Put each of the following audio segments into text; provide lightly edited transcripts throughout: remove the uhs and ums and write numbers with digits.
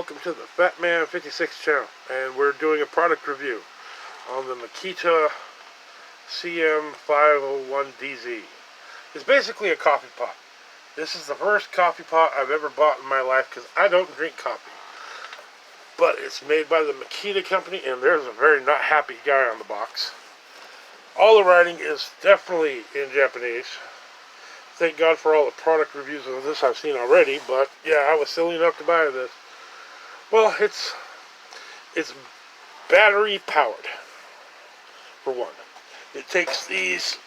welcome to the Fatman56 channel, and we're doing a product review on the Makita CM501DZ. It's basically a coffee pot. This is the first coffee pot I've ever bought in my life because I don't drink coffee. But it's made by the Makita company, and there's a very not happy guy on the box. All the writing is definitely in Japanese. Thank God for all the product reviews of this I've seen already, but yeah, I was silly enough to buy this. Well, it's battery powered, for one. It takes these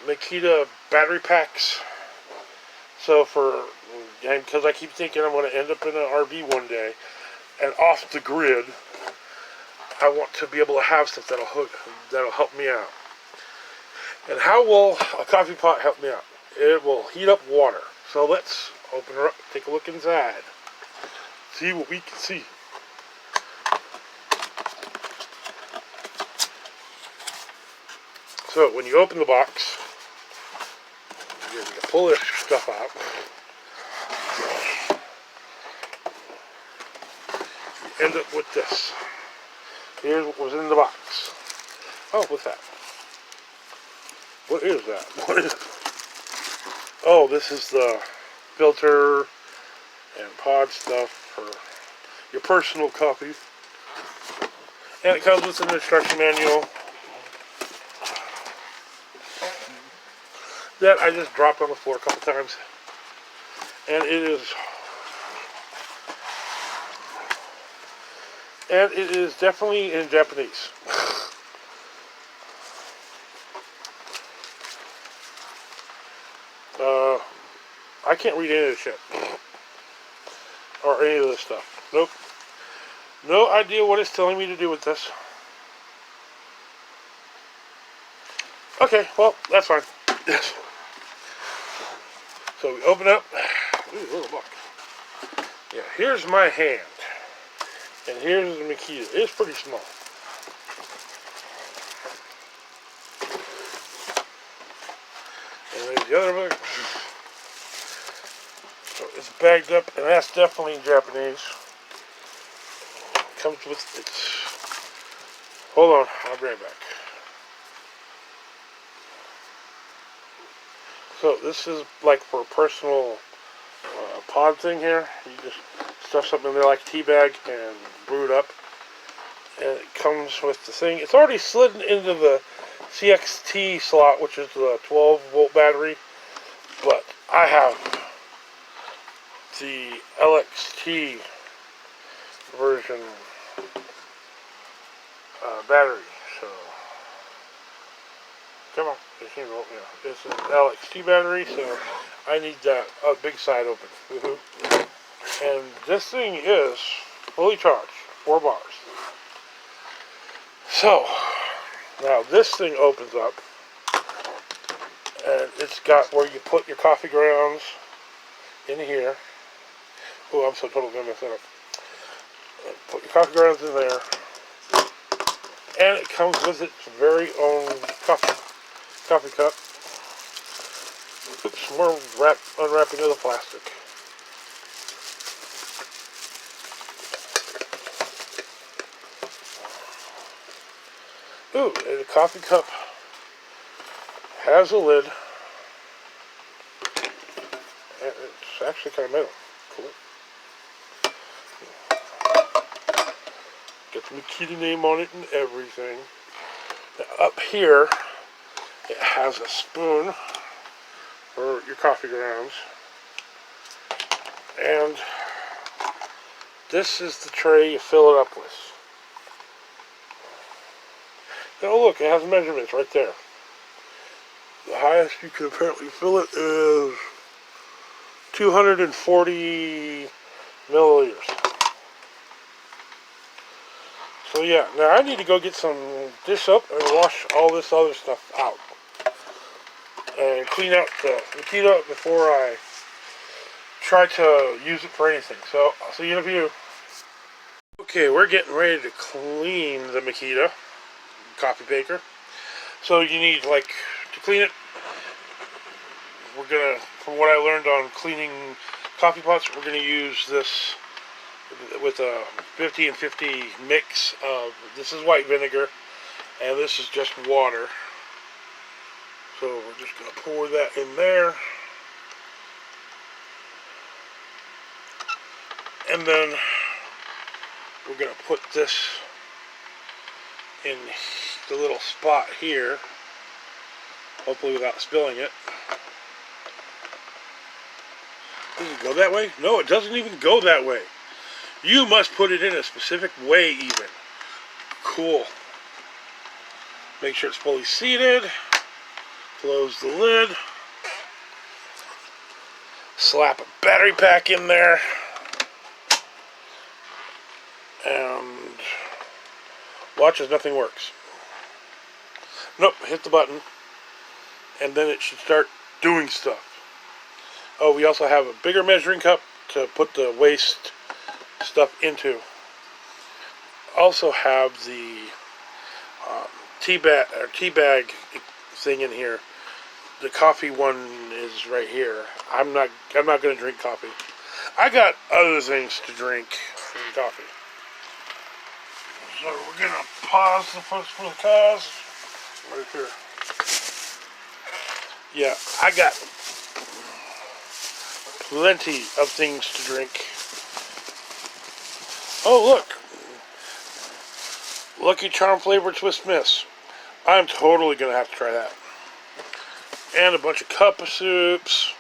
Makita battery packs. So because I keep thinking I'm going to end up in an RV one day, and off the grid, I want to be able to have stuff that'll help me out. And how will a coffee pot help me out? It will heat up water. So let's open her up, take a look inside, see what we can see. So when you open the box, you can pull this stuff out. You end up with this. Here's what was in the box. Oh, what's that? What is that? What is it? Oh, this is the filter and pod stuff for your personal coffee. And it comes with an instruction manual that I just dropped on the floor a couple times. And it is definitely in Japanese. I can't read any of this shit. Or any of this stuff. Nope. No idea what it's telling me to do with this. Okay, well, that's fine. So we open up. Ooh, little book. Yeah, here's my hand. And here's the Makita. It's pretty small. And there's the other book. So it's bagged up, and that's definitely in Japanese. It comes with its... Hold on, I'll be right back. So this is like for a personal pod thing here. You just stuff something in there like a tea bag and brew it up. And it comes with the thing. It's already slid into the CXT slot, which is the 12-volt battery. But I have the LXT version battery. So, come on. It's an LXT battery, so I need that big side open. And this thing is fully charged, 4 bars. So, now this thing opens up, and it's got where you put your coffee grounds in here. Oh, I'm so totally going to mess that up. Put your coffee grounds in there, and it comes with its very own coffee cup. Oops, more unwrapping of the plastic. Ooh, and the coffee cup has a lid, and it's actually kind of metal. Cool. Got the Makita name on it and everything. Now, up here, it has a spoon for your coffee grounds, and this is the tray you fill it up with. Now look, it has measurements right there. The highest you can apparently fill it is 240 milliliters. So yeah, now I need to go get some dish soap and wash all this other stuff out. And clean out the Makita before I try to use it for anything. So, I'll see you in a few. Okay, we're getting ready to clean the Makita coffee maker. So you need, to clean it, we're gonna, from what I learned on cleaning coffee pots, we're going to use this with a 50 and 50 mix of, this is white vinegar, and this is just water. So we're just going to pour that in there. And then we're going to put this in the little spot here, hopefully without spilling it. Does it go that way? No, it doesn't even go that way. You must put it in a specific way even. Cool. Make sure it's fully seated. Close the lid. Slap a battery pack in there. And watch as nothing works. Nope, hit the button. And then it should start doing stuff. Oh, we also have a bigger measuring cup to put the waste stuff into. Also have the tea bag thing in here. The coffee one is right here. I'm not going to drink coffee. I got other things to drink than coffee. So we're going to pause for the cause right here. Yeah, I got plenty of things to drink. Oh, look. Lucky Charm flavored Swiss Miss. I'm totally going to have to try that. And a bunch of cup of soups.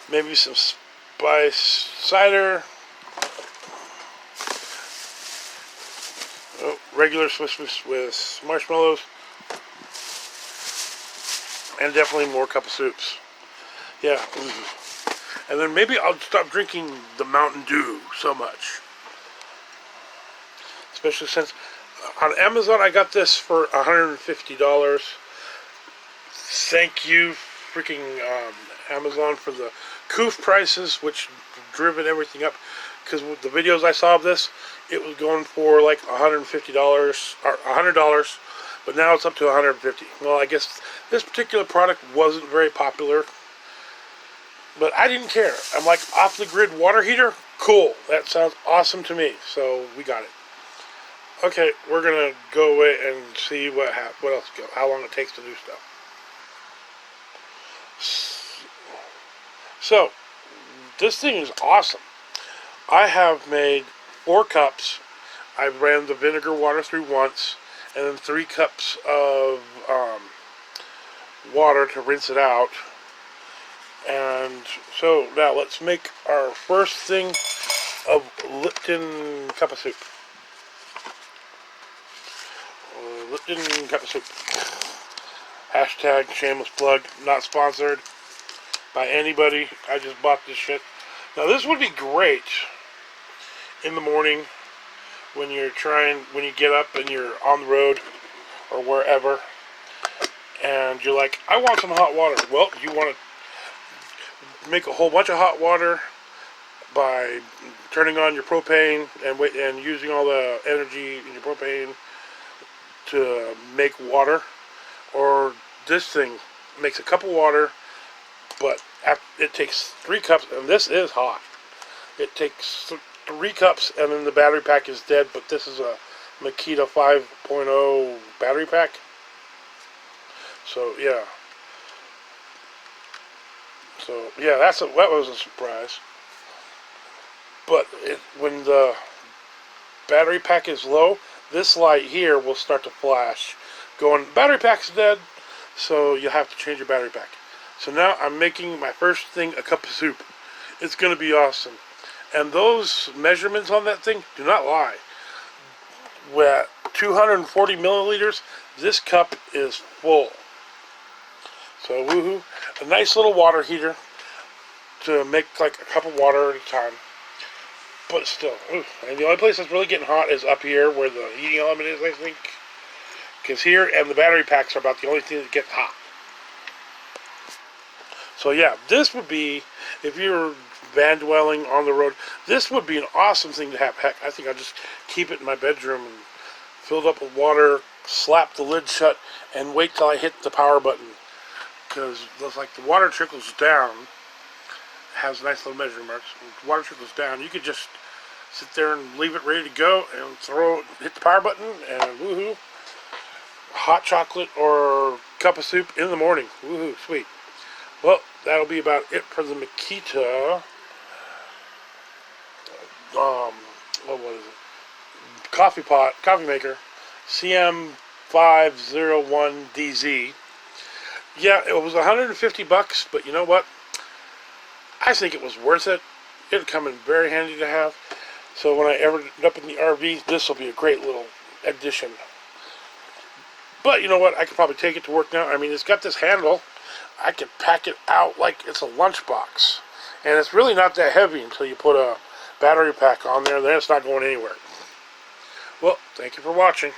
Maybe some spice cider. Oh, regular Swiss Miss with marshmallows. And definitely more cup of soups. Yeah. And then maybe I'll stop drinking the Mountain Dew so much. Especially since on Amazon I got this for $150. Thank you, freaking Amazon, for the coof prices, which driven everything up. Because with the videos I saw of this, it was going for like $150 or $100. But now it's up to $150. Well, I guess this particular product wasn't very popular. But I didn't care. I'm like, off-the-grid water heater? Cool. That sounds awesome to me. So we got it. Okay, we're going to go away and see what else goes. How long it takes to do stuff. So, this thing is awesome. I have made 4 cups. I ran the vinegar water through once. And then 3 cups of water to rinse it out. And so now let's make our first thing of Lipton cup of soup. Lipton cup of soup. Hashtag shameless plug. Not sponsored by anybody. I just bought this shit. Now this would be great in the morning when you get up and you're on the road or wherever, and you're like, I want some hot water. Well, you want to make a whole bunch of hot water by turning on your propane and using all the energy in your propane to make water. Or this thing makes a cup of water, but it takes 3 cups, and this is hot. It takes 3 cups, and then the battery pack is dead. But this is a Makita 5.0 battery pack. So yeah. That was a surprise. But when the battery pack is low, this light here will start to flash, going, battery pack's dead, so you'll have to change your battery pack. So now I'm making my first thing, a cup of soup. It's going to be awesome. And those measurements on that thing do not lie. With 240 milliliters, this cup is full. So woohoo. A nice little water heater to make like a cup of water at a time. But still, and the only place that's really getting hot is up here where the heating element is, I think. Because here and the battery packs are about the only thing that gets hot. So yeah, this would be, if you're van dwelling on the road, this would be an awesome thing to have. Heck, I think I'll just keep it in my bedroom and fill it up with water, slap the lid shut, and wait till I hit the power button. because like the water trickles down. Has nice little measuring marks. When the water trickles down, you could just sit there and leave it ready to go and hit the power button, and woohoo! Hot chocolate or cup of soup in the morning. Woohoo! Sweet. Well, that'll be about it for the Makita. What was it? Coffee maker, CM501DZ. Yeah, it was $150, but you know what? I think it was worth it. It'd come in very handy to have. So when I ever end up in the RV, this will be a great little addition. But you know what? I could probably take it to work now. I mean, it's got this handle. I could pack it out like it's a lunchbox. And it's really not that heavy until you put a battery pack on there. Then it's not going anywhere. Well, thank you for watching.